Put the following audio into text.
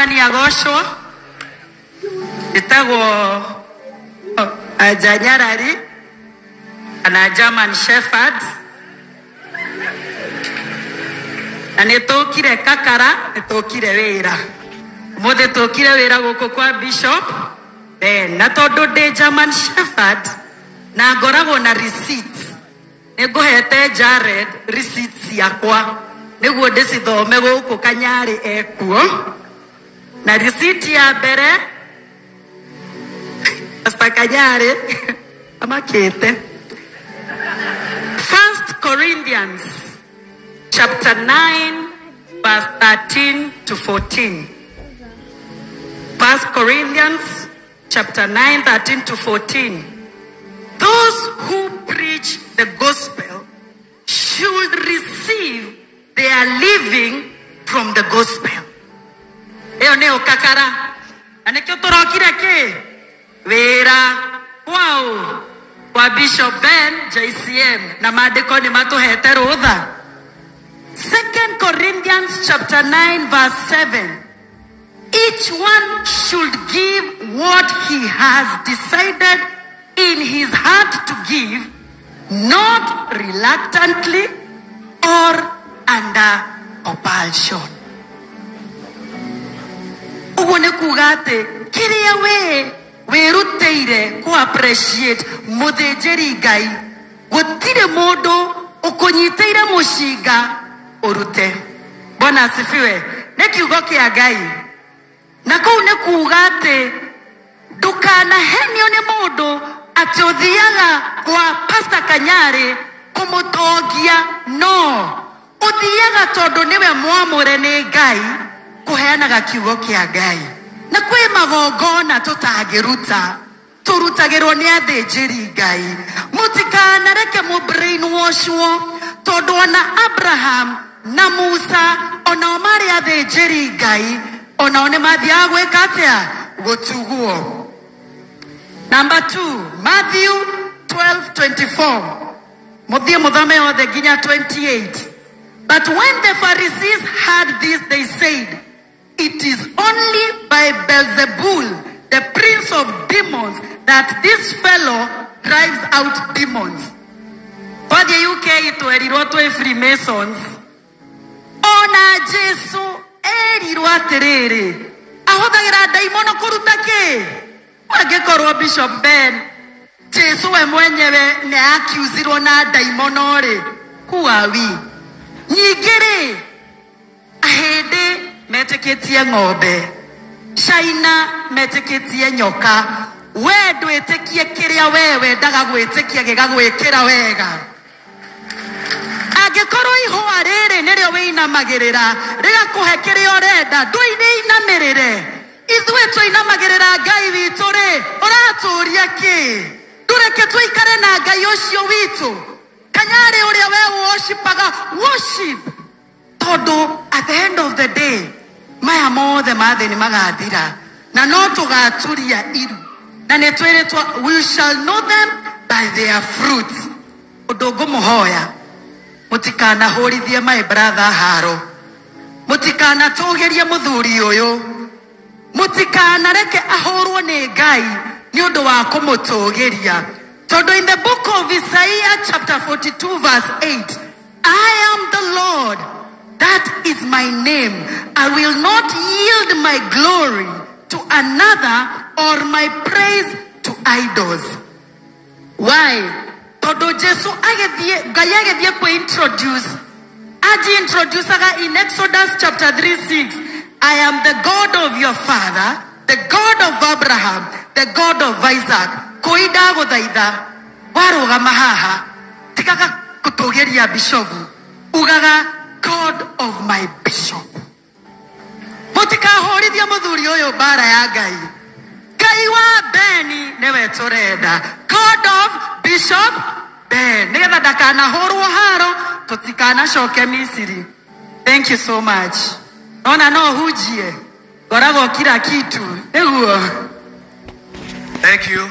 Mwathani agoshwo. Itagwo Janyarari ana German Shepherd. Anetokire kakara, netokire wera. Mothe tokire wera goko kwa Bishop. Na tondu de German Shepherd na ngoragwo na receipts. Niguhete Jared receipts yakwa. Niguo ndicithome guku Kanyari ekuo. Na receipt ya mbere Pastor Kanyari amakete. 1 Corinthians chapter 9 verse 13 to 14. 1 Corinthians chapter 9 13 to 14. Those who preach the gospel should receive their living from the gospel. Eo neo kakara. Anekyo torokire ke. Wera. Wow. Kwa Bishop Ben JCM. Na maandiko ni matuhete rutha. 2 Corinthians chapter 9 verse 7. Each one should give what he has decided in his heart to give, not reluctantly or under compulsion. Uwone kugate kiria we ruteire ku appreciate muthĩnjĩri Ngai gutire mundu ukunyiteire mushinga urute. Bwana asifiwe. Nĩ kiugo kĩa Ngai. Na kou nĩ kugate ndukanahenio nĩ mundu ati uthiaga kwa Pastor Kanyari kumutongia. No. Uthiaga tondu niwe mwamure ni Ngai kuheanaga kiugo kĩa Ngai. Na kwi magongona tutagiruta turutagirwo ni athĩnjĩri Ngai. Mutikanareke mu brainwashwo tondu ona Abraham na Musa ona mari athĩnjĩri Ngai ona one mathiaga gwĩka atĩa gũtugwo. Number 2, Matthew 12:24. Muthie muthome othe nginya 28. But when the Pharisees heard this, they said, it is only by Beelzebul, the prince of demons, that this fellow drives out demons. Kwa the UK twerirwo twe Freemasons. Ona Jesu erirwo atiriri ahuthagira daimono kuruta ki. Wangekorwo Bishop Ben Jesu we mwenyewe ne accusirwo na daimono ri. Who are we? Nyingiri ahede meteketie ng'ombe, China meteketie nyoka. We ndwĩtĩkie kĩrĩa wewe ndaga gwĩtĩkia gĩgagwĩkĩra wega. Angĩkorwo ihũa rĩrĩ nĩrĩo wĩinamagĩrĩra rĩgakũhe kĩrĩa ũrenda, ndũinamĩrĩre. Ithuĩ twĩinamagĩrĩra Ngai witũ rĩ, ũratũria kĩ? Ndũreke tũikare na Ngai ũcio witũ. Kanyari ũrĩa we worshipaga, worship. Tondu at the end of the day maya mothe mathĩ nĩ magathira na no tũgaturia iru. Na nĩ twĩrĩtwo we shall know them by their fruits. Ũndũ ngũmũhoya mũtikanahũrithie my brother haro, mũtikanatũgĩrie mũthuri ũyũ, mũtikanareke ahũrwo nĩ Ngai nĩ ũndũ wa kũmũtũgĩria. Tondu in the book of Isaiah chapter 42 verse 8, I am the Lord, that is my name. I will not yield my glory to another or my praise to idols. Why? Todo Jesu Ngai agethie ku introduce in Exodus chapter 3:6. I am the God of your father, the God of Abraham, the God of Isaac. Koida guthaitha warugama haha tikaga kutugeria bishop ugaga God of my bishop. Mutikahorithia muthuri uyu bara ya Ngai. Ngai wa Beni niwe turenda. God of Bishop Ben. Nigetha ndakanahũrwo haro tutikanacoke Misiri. Thank you so much. Ona no hujie ngoragwo kila kitu. Niguo. Thank you.